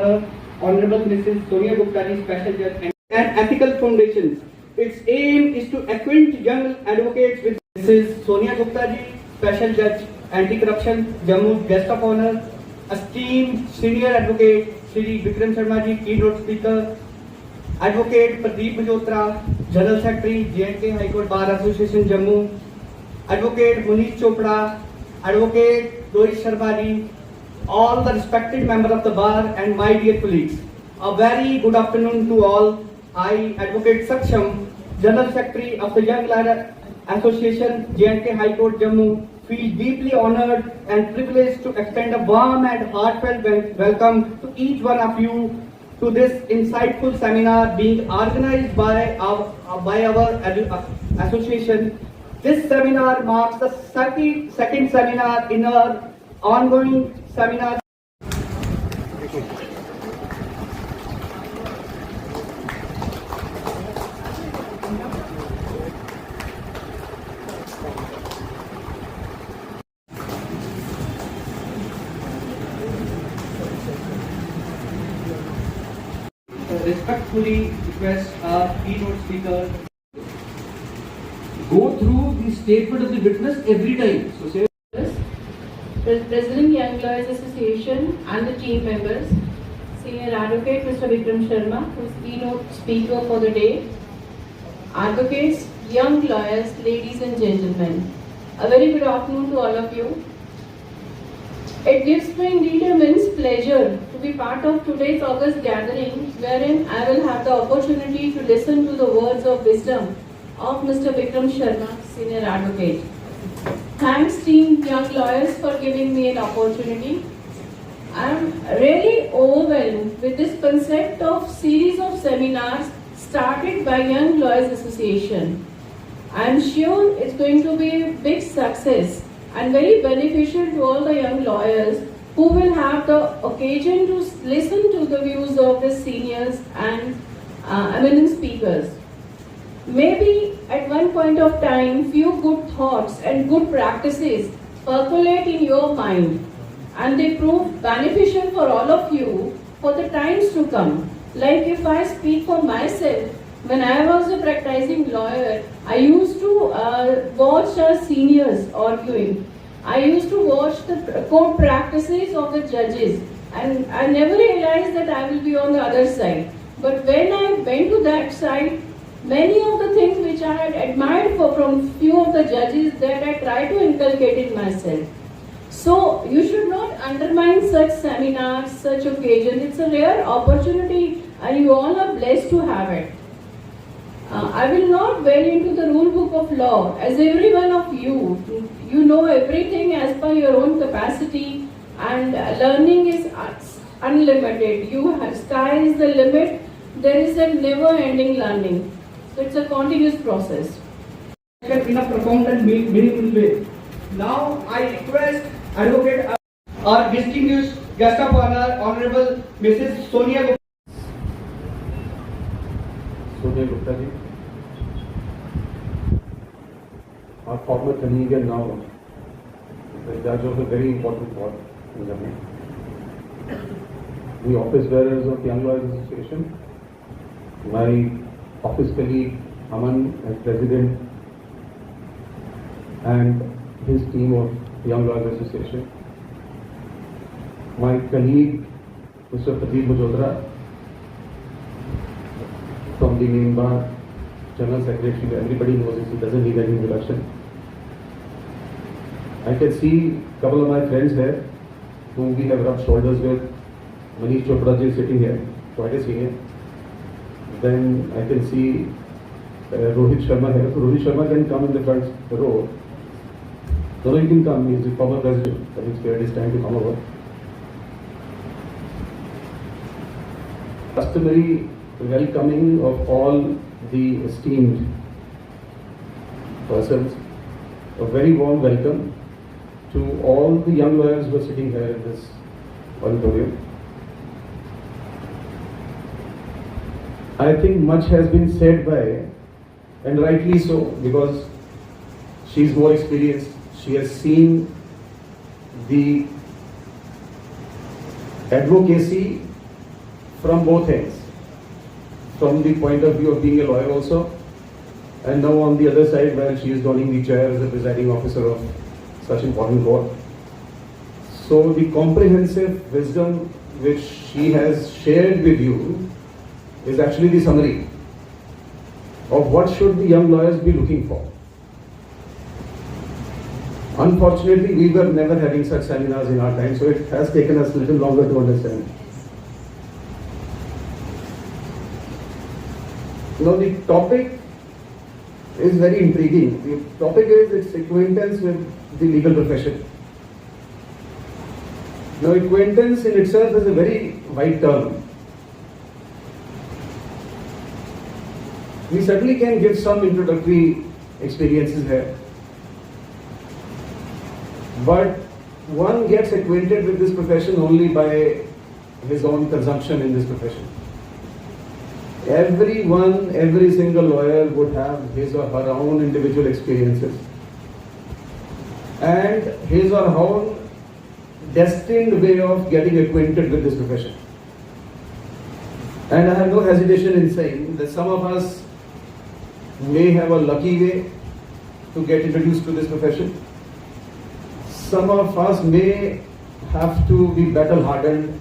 Honor, Honorable Mrs. Sonia Gupta ji, Special Judge, and Ethical Foundations. Its aim is to acquaint young advocates with Mrs. Sonia Gupta ji, Special Judge, Anti-Corruption, Jammu, Guest of Honor, esteemed Senior Advocate Shri Vikram Sharma ji, Keynote Speaker, Advocate Pradeep Majotra, General Secretary, J&K High Court Bar Association, Jammu, Advocate Munish Chopra, Advocate Rohit Sharma ji, all the respected members of the bar and my dear colleagues. A very good afternoon to all. I, Advocate Saksham, General Secretary of the Young Lawyer Association, J&K High Court, Jammu, feel deeply honored and privileged to extend a warm and heartfelt welcome to each one of you to this insightful seminar being organized by our association. This seminar marks the second seminar in our ongoing seminar. Respectfully request our keynote speaker go through the statement of the witness every time. So say President Young Lawyers Association and the team members, Senior Advocate Mr. Vikram Sharma, who is keynote speaker for the day, advocates, young lawyers, ladies and gentlemen, a very good afternoon to all of you. It gives me indeed immense pleasure to be part of today's August gathering, wherein I will have the opportunity to listen to the words of wisdom of Mr. Vikram Sharma, Senior Advocate. Thanks team Young Lawyers for giving me an opportunity. I am really overwhelmed with this concept of series of seminars started by Young Lawyers Association. I am sure it's going to be a big success and very beneficial to all the young lawyers who will have the occasion to listen to the views of the seniors and eminent speakers. Maybe at one point of time, few good thoughts and good practices percolate in your mind and they prove beneficial for all of you for the times to come. Like if I speak for myself, when I was a practicing lawyer, I used to watch our seniors arguing. I used to watch the court practices of the judges and I never realized that I will be on the other side. But when I went to that side, many of the things which I had admired from few of the judges that I try to inculcate in myself. So you should not undermine such seminars, such occasions. It's a rare opportunity and you all are blessed to have it. I will not delve into the rule book of law, as every one of you know everything as per your own capacity and learning is unlimited. Sky is the limit, there is a never ending learning. So it's a continuous process. In a profound and meaningful way. Now I request Advocate our distinguished guest of honor, Honorable Mrs. Sonia Gupta. Sonia Gupta ji, our former colleague and now the judge of a very important court in Jammu. The office bearers of Young Lawyers Association, my office colleague Aman as president and his team of Young Lawyers Association, my colleague Mr. Pradeep Majotra from the main bar, General Secretary, everybody knows this, he doesn't need any introduction. I can see a couple of my friends here whom we have rubbed shoulders with. Munish Chopra ji is sitting here, quite a senior. Then I can see Rohit Sharma here. So Rohit Sharma can come in the front row. So he can come, he is the former president, but he's spared his time to come over. Customary welcoming of all the esteemed persons. A very warm welcome to all the young lawyers who are sitting here in this auditorium. I think much has been said by, and rightly so, because she is more experienced. She has seen the advocacy from both ends, from the point of view of being a lawyer also, and now on the other side where she is donning the chair as the presiding officer of such important court. So the comprehensive wisdom which she has shared with you is actually the summary of what should the young lawyers be looking for. Unfortunately, we were never having such seminars in our time, so it has taken us a little longer to understand. Now the topic is very intriguing. The topic is its acquaintance with the legal profession. Now acquaintance in itself is a very wide term. We certainly can give some introductory experiences here. But one gets acquainted with this profession only by his own consumption in this profession. Every single lawyer would have his or her own individual experiences and his or her own destined way of getting acquainted with this profession. And I have no hesitation in saying that some of us may have a lucky way to get introduced to this profession. Some of us may have to be battle-hardened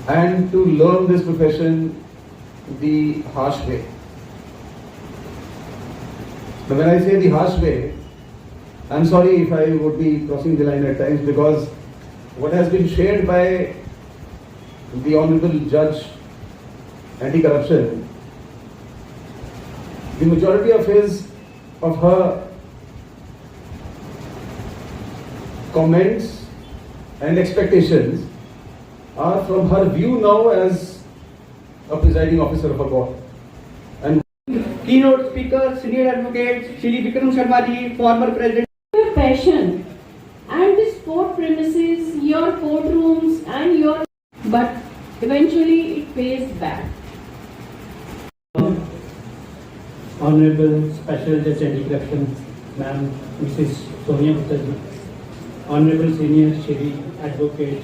and to learn this profession the harsh way. But when I say the harsh way, I'm sorry if I would be crossing the line at times, because what has been shared by the Honorable Judge Anti-Corruption, the majority of her comments and expectations are from her view now as a presiding officer of a court. And Keynote speaker, senior advocate Shri Vikram Sharma ji, former president. Your passion and this court premises, your courtrooms and your, but eventually it pays back. Honorable Special Judge Anti-Corruption, Ma'am Mrs. Sonia Gupta ji, Honorable Senior Shri Advocate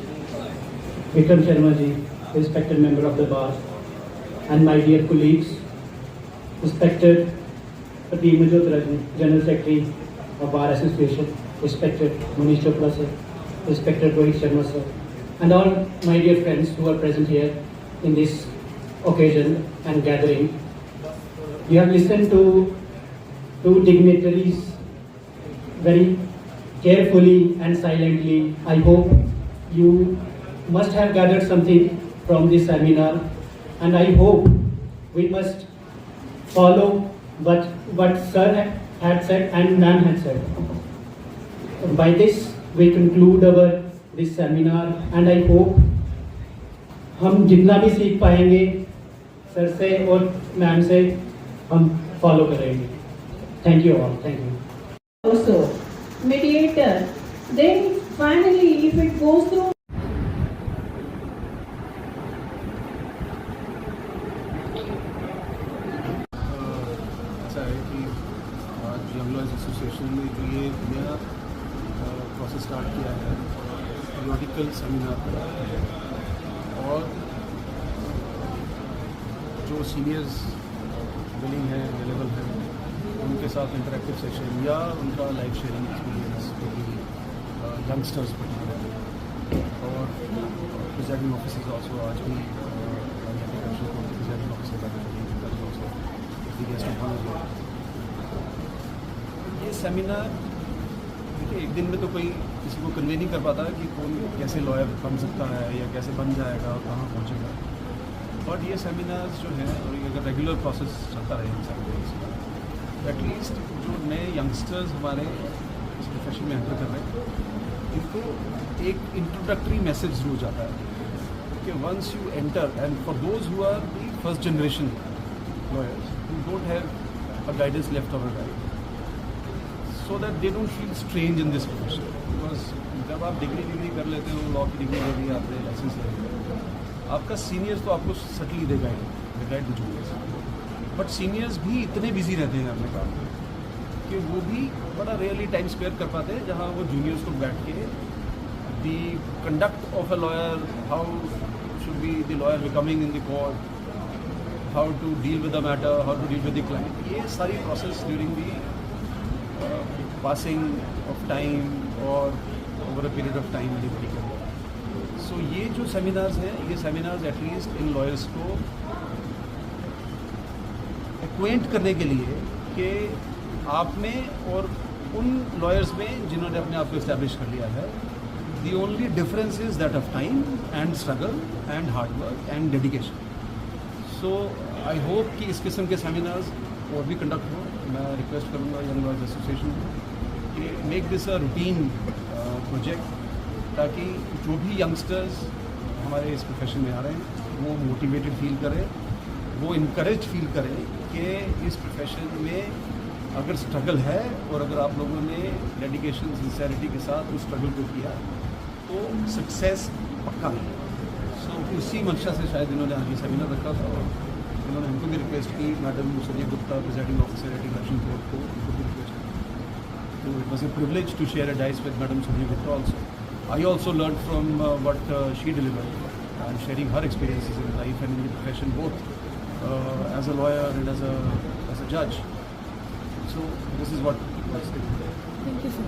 Vikram Sharma ji, respected member of the bar, and my dear colleagues, respected Pradeep Majhotra ji, General Secretary of Bar Association, respected Manish Chopra sir, respected Rohit Sharma sir, and all my dear friends who are present here in this occasion and gathering. You have listened to two dignitaries very carefully and silently. I hope you must have gathered something from this seminar, and I hope we must follow what sir had said and ma'am had said. By this we conclude this seminar, and I hope हम जितना भी सीख पाएंगे sir से और ma'am से हम follow करेंगे. Thank you all. Thank you. Also, mediator. Then finally, if it goes through. ऐसा है कि आज यंग लॉयर्स एसोसिएशन ने जो ये नया प्रोसेस स्टार्ट किया है, पीरियोडिकल सेमिनार, और जो सीनियर्स विलिंग है, अवेलेबल है, उनके साथ इंटरेक्टिव सेशन या उनका life sharing experience youngsters particularly, और प्रिजाइडिंग ऑफिसर्स ऑल्सो आज भी प्रिजाइडिंग ऑफिसर ये सेमिनार, देखिए एक दिन में तो कोई किसी को कन्वे नहीं कर पाता कि कौन कैसे लॉयर बन सकता है या कैसे बन जाएगा और कहाँ पहुँचेगा, बट ये सेमिनार्स जो हैं, और ये अगर रेगुलर प्रोसेस चलता रहे इन सेमिनार्स, एटलीस्ट जो नए यंगस्टर्स हमारे इस प्रोफेशन में एंटर कर रहे हैं, इनको एक इंट्रोडक्टरी मैसेज जरूर जाता है कि once you enter, and for those who are the first generation lawyers who don't have a guidance left or right, so that they don't feel strange in this profession. Because जब आप degree कर लेते हो, law की degree ले ली आपने, licence ले लिया, आपका सीनियर्स तो आपको subtly they guide the juniors, but seniors भी इतने बिजी रहते हैं अपने काम में कि वो भी बड़ा रेयरली टाइम स्पेयर कर पाते हैं जहाँ वो जूनियर्स को बैठ के the conduct of a lawyer, how should be the lawyer becoming in the court, how to deal with the matter, how to deal with the client. ये सारी process during the passing of time or over a period of time delivery के लिए. So ये जो seminars हैं, ये seminars at least in lawyers को acquaint करने के लिए कि आप में और उन lawyers में जिन्होंने अपने आप को establish कर लिया है, the only difference is that of time and struggle and hard work and dedication. So I hope कि इस किस्म के seminars और भी conduct हो. मैं request करूँगा Young Lawyers Association कि make this a routine project, ताकि जो भी youngsters हमारे इस profession में आ रहे हैं वो motivated feel करें, वो encouraged feel करें कि इस profession में अगर स्ट्रगल है और अगर आप लोगों ने डेडिकेशन सिंसेरिटी के साथ उस स्ट्रगल को किया तो सक्सेस पक्का है. सो उसी मंशा से शायद इन्होंने आगे सेमिनार रखा था और इन्होंने हमको भी रिक्वेस्ट की, madam Sonia Gupta presiding officer at election court को उनको भी रिक्वेस्ट की. तो it was a privilege to share a dais with madam Sonia Gupta also. I also learn from what she delivered and sharing her experiences in life and in the profession, both as a lawyer and as a judge. So this is what I was thinking. Thank you, sir.